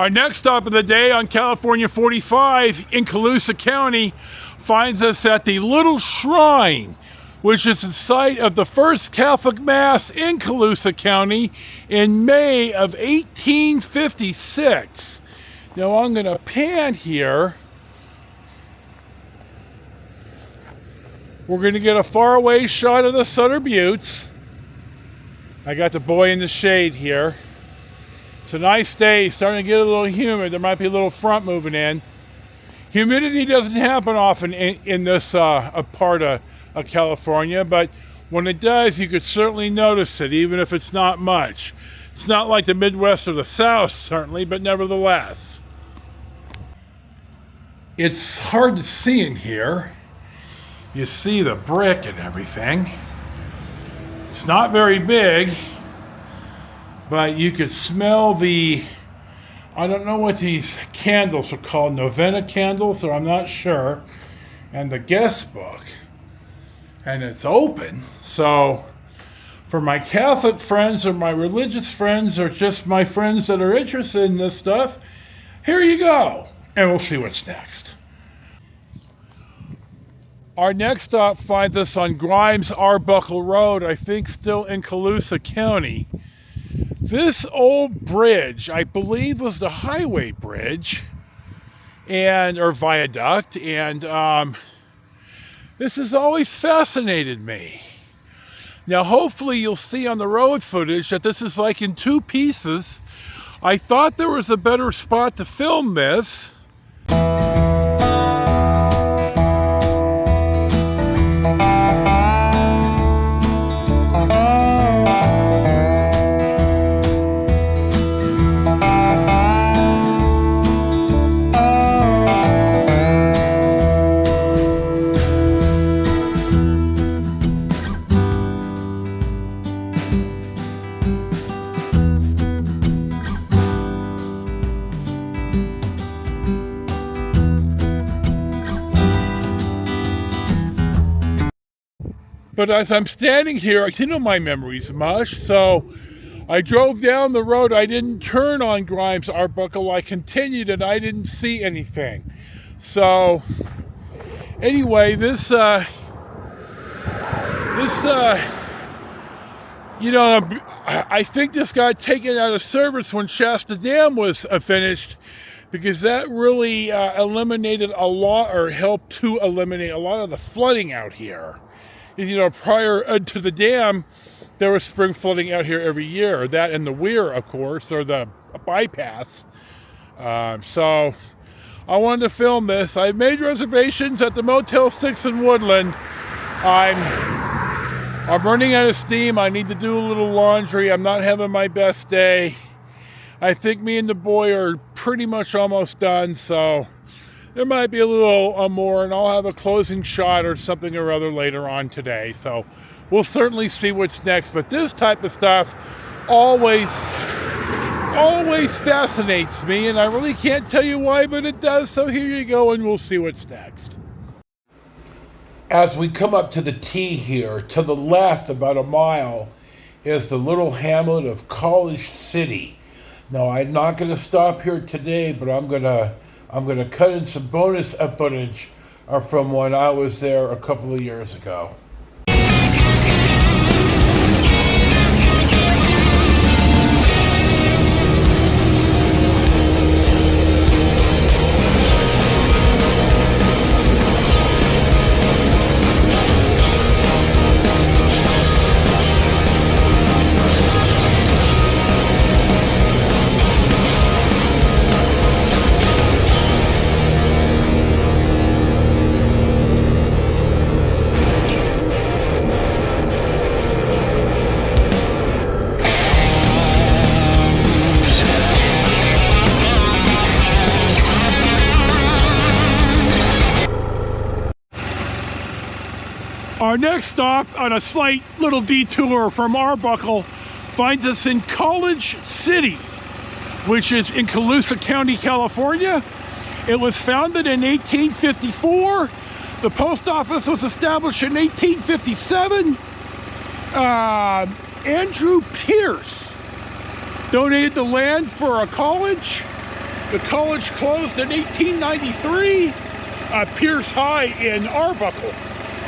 Our next stop of the day on California 45 in Colusa County finds us at the Little Shrine, which is the site of the first Catholic Mass in Colusa County in May of 1856. Now I'm going to pan here. We're going to get a faraway shot of the Sutter Buttes. I got the boy in the shade here. It's a nice day, starting to get a little humid. There might be a little front moving in. Humidity doesn't happen often in this part of California, but when it does, you could certainly notice it, even if it's not much. It's not like the Midwest or the South, certainly, but nevertheless. It's hard to see in here. You see the brick and everything. It's not very big, but you could smell I don't know what these candles are called, novena candles, or I'm not sure, and the guest book. And it's open, so for my Catholic friends or my religious friends or just my friends that are interested in this stuff, here you go, and we'll see what's next. Our next stop finds us on Grimes Arbuckle Road, I think still in Colusa County. This old bridge, I believe, was the highway bridge or viaduct, and this has always fascinated me. Now, hopefully you'll see on the road footage that this is like in two pieces. I thought there was a better spot to film this. But as I'm standing here, I didn't know my memories much, so I drove down the road. I didn't turn on Grimes Arbuckle. I continued and I didn't see anything. So anyway, I think this got taken out of service when Shasta Dam was finished, because that really eliminated a lot, or helped to eliminate a lot of the flooding out here. Prior to the dam, there was spring flooding out here every year. That and the weir, of course, or the bypass. So I wanted to film this. I made reservations at the Motel 6 in Woodland. I'm running out of steam. I need to do a little laundry. I'm not having my best day. I think me and the boy are pretty much almost done, so there might be a little more, and I'll have a closing shot or something or other later on today. So we'll certainly see what's next. But this type of stuff always fascinates me, and I really can't tell you why, but it does. So here you go, and we'll see what's next. As we come up to the T here, to the left about a mile is the little hamlet of College City. Now, I'm not going to stop here today, but I'm going to cut in some bonus footage from when I was there a couple of years ago. Our next stop on a slight little detour from Arbuckle finds us in College City, which is in Colusa County, California. It was founded in 1854. The post office was established in 1857. Andrew Pierce donated the land for a college, The college closed in 1893. Pierce High in Arbuckle.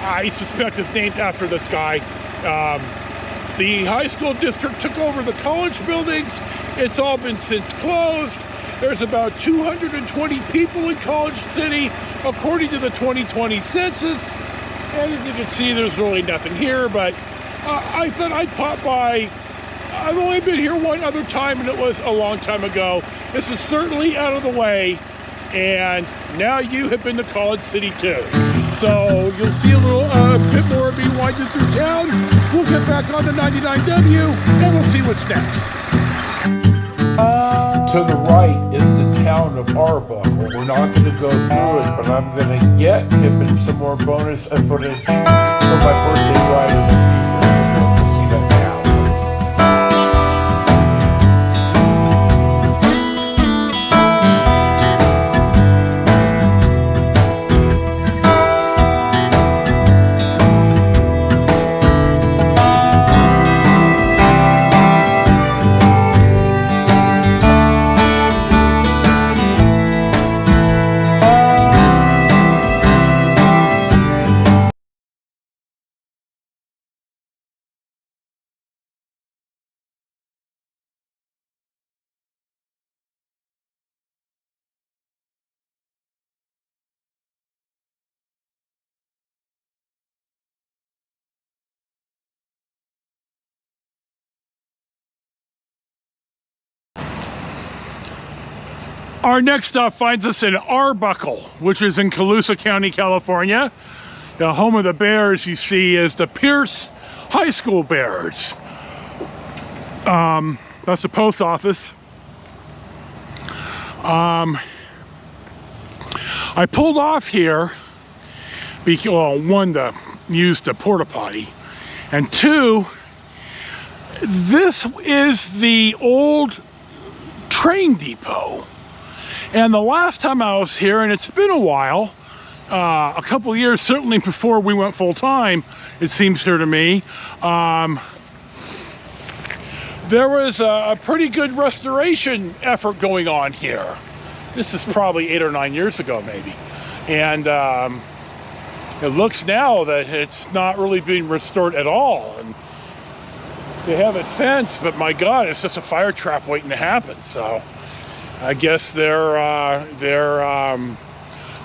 I suspect it's named after this guy. The high school district took over the college buildings. It's all been since closed. There's about 220 people in College City, according to the 2020 census. And as you can see, there's really nothing here, but I thought I'd pop by. I've only been here one other time, and it was a long time ago. This is certainly out of the way, and now you have been to College City too. So you'll see a little bit more of me winding through town. We'll get back on the 99W, and we'll see what's next. To the right is the town of Arbuckle. We're not going to go through it, but I'm going to get in some more bonus footage for my birthday ride in the future. So we'll see that now. Our next stop finds us in Arbuckle, which is in Colusa County, California. The home of the Bears, you see, is the Pierce High School Bears. That's the post office. I pulled off here because, well, one, to use the porta potty, and two, this is the old train depot. And the last time I was here, and it's been a while, a couple of years, certainly before we went full-time, it seems here to me, there was a pretty good restoration effort going on here. This is probably 8 or 9 years ago, maybe. And it looks now that it's not really being restored at all. And they have it fenced, but my God, it's just a fire trap waiting to happen. So I guess their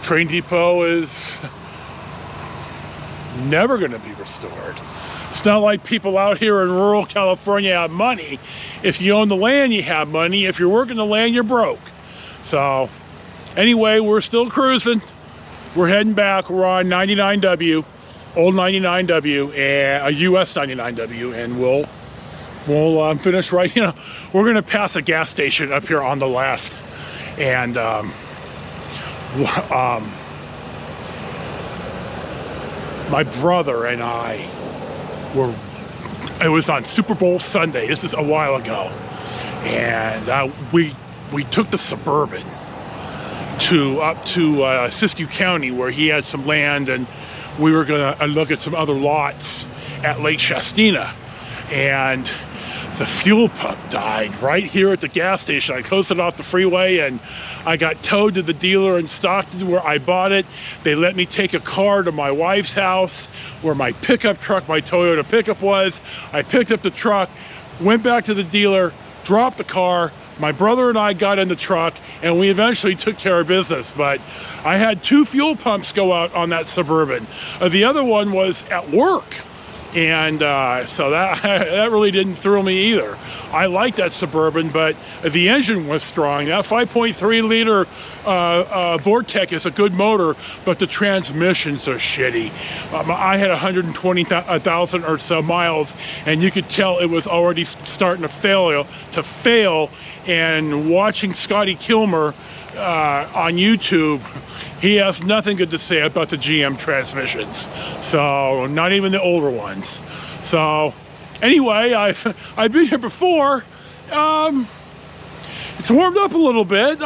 train depot is never going to be restored. It's not like people out here in rural California have money. If you own the land, you have money. If you're working the land, you're broke. So anyway, we're still cruising. We're heading back. We're on 99W, old 99W, and a US-99W, and we'll finish right, we're going to pass a gas station up here on the left. And my brother and I it was on Super Bowl Sunday. This is a while ago. And we took the Suburban up to Siskiyou County, where he had some land, and we were going to look at some other lots at Lake Shastina. And the fuel pump died right here at the gas station. I coasted off the freeway, and I got towed to the dealer in Stockton where I bought it. They let me take a car to my wife's house where my pickup truck, my Toyota pickup, was. I picked up the truck, went back to the dealer, dropped the car. My brother and I got in the truck, and we eventually took care of business. But I had 2 fuel pumps go out on that Suburban. The other one was at work. And so that really didn't thrill me either. I like that Suburban, but the engine was strong. That 5.3 liter Vortec is a good motor, but the transmission's so shitty. I had 120,000 or so miles, and you could tell it was already starting to fail. And watching Scotty Kilmer on YouTube, he has nothing good to say about the GM transmissions. So not even the older ones. So anyway, I've been here before. It's warmed up a little bit.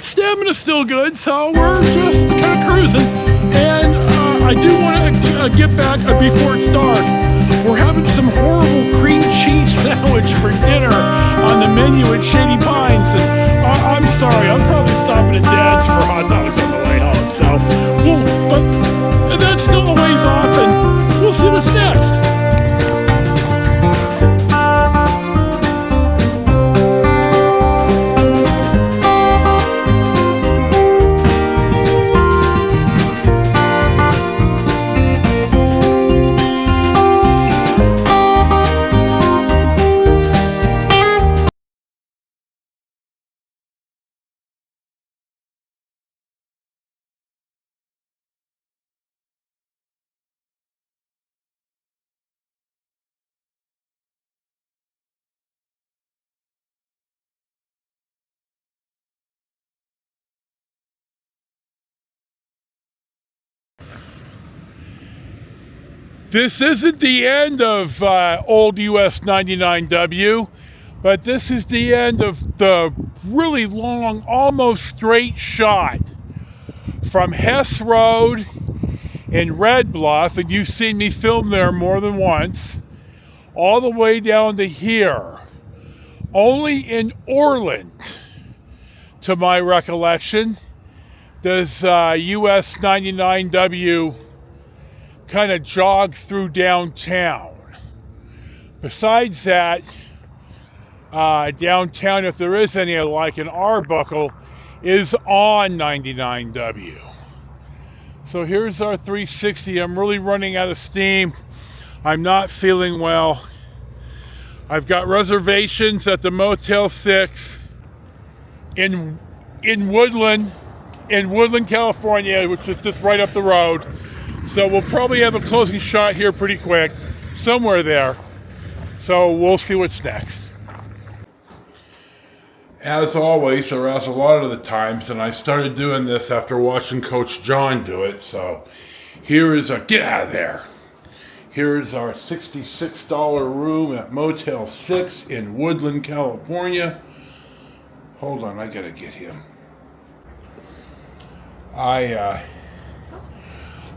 Stamina's still good, so we're just kind of cruising. And I do want to get back before it's dark. we're having some horrible cream cheese sandwich for dinner on the menu at Shady Pines. And I'm sorry, I'm probably stopping at Dad's for hot dogs on the way home. So, but that's still a ways off, and we'll see what's next. This isn't the end of old US-99W, but this is the end of the really long, almost straight shot from Hess Road in Red Bluff, and you've seen me film there more than once, all the way down to here. Only in Orland, to my recollection, does US-99W kind of jog through downtown. Besides that, downtown, if there is any like an Arbuckle, is on 99W. So here's our 360. I'm really running out of steam. I'm not feeling well. I've got reservations at the Motel 6 in Woodland, California, which is just right up the road. So we'll probably have a closing shot here pretty quick, somewhere there. So we'll see what's next. As always, or as a lot of the times, and I started doing this after watching Coach John do it, so here is our, get out of there. Here is our $66 room at Motel 6 in Woodland, California. Hold on, I gotta get him.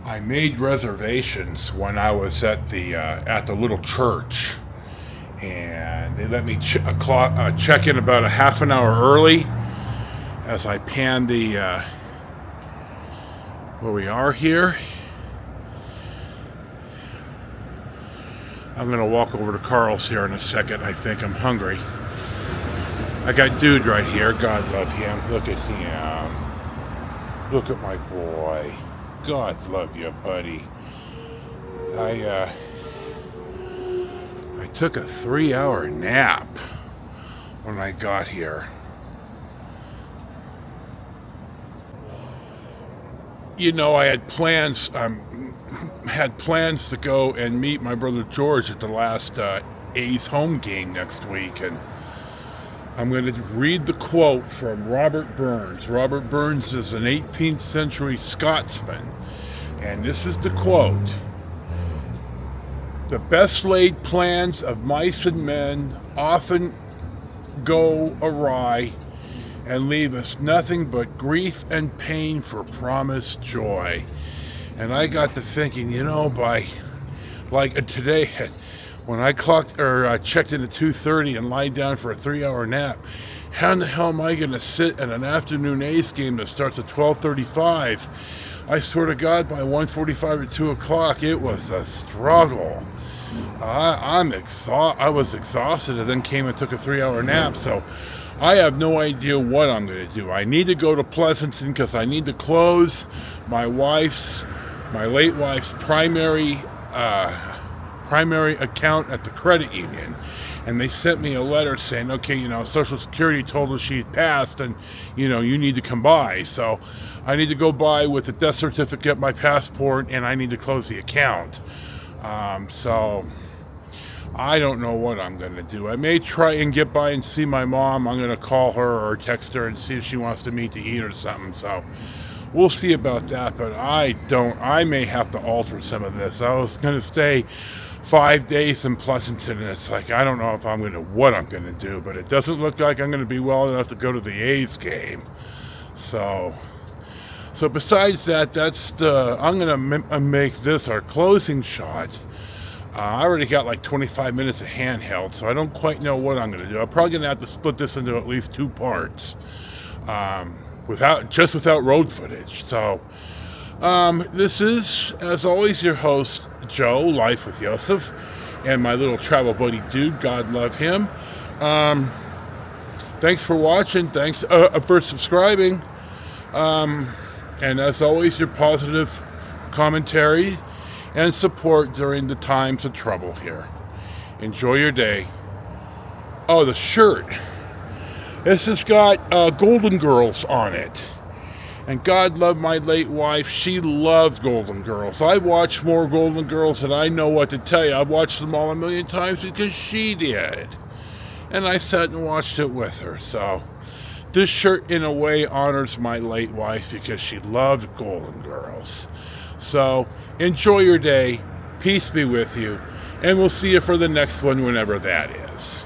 I made reservations when I was at the little church, and they let me check in about a half an hour early as I pan the where we are here. I'm gonna walk over to Carl's here in a second. I think I'm hungry. I got Dude right here. God love him. Look at him. Look at my boy. God love you, buddy. I took a 3-hour nap when I got here. You know, I had plans to go and meet my brother George at the last A's home game next week, and I'm going to read the quote from Robert Burns. Robert Burns is an 18th century Scotsman, and this is the quote: "The best laid plans of mice and men often go awry and leave us nothing but grief and pain for promised joy." And I got to thinking, you know, by like today, when I checked in at 2:30 and lied down for a 3-hour nap, how in the hell am I going to sit at an afternoon A's game that starts at 12:35? I swear to God, by 1:45 or 2 o'clock, it was a struggle. I was exhausted, and then came and took a 3-hour nap, so I have no idea what I'm going to do. I need to go to Pleasanton because I need to close my late wife's primary account at the credit union, and they sent me a letter saying, okay, you know, Social Security told us she had passed, and you know, you need to come by. So I need to go by with a death certificate, my passport, and I need to close the account. So I don't know what I'm going to do. I may try and get by and see my mom. I'm going to call her or text her and see if she wants to meet to eat or something. So we'll see about that, but I may have to alter some of this. I was going to stay 5 days in Pleasanton, and it's like, I don't know what I'm going to do, but it doesn't look like I'm going to be well enough to go to the A's game. So besides that, I'm going to make this our closing shot. I already got like 25 minutes of handheld, so I don't quite know what I'm going to do. I'm probably going to have to split this into at least 2 parts, without road footage. So this is, as always, your host Joe, Life with Yosef, and my little travel buddy dude. God love him. Thanks for watching. Thanks for subscribing. And as always, your positive commentary and support during the times of trouble here. Enjoy your day. Oh, the shirt. This has got Golden Girls on it. And God love my late wife. She loved Golden Girls. I watched more Golden Girls than I know what to tell you. I've watched them all a million times because she did. And I sat and watched it with her. So this shirt, in a way, honors my late wife because she loved Golden Girls. So enjoy your day. Peace be with you. And we'll see you for the next one, whenever that is.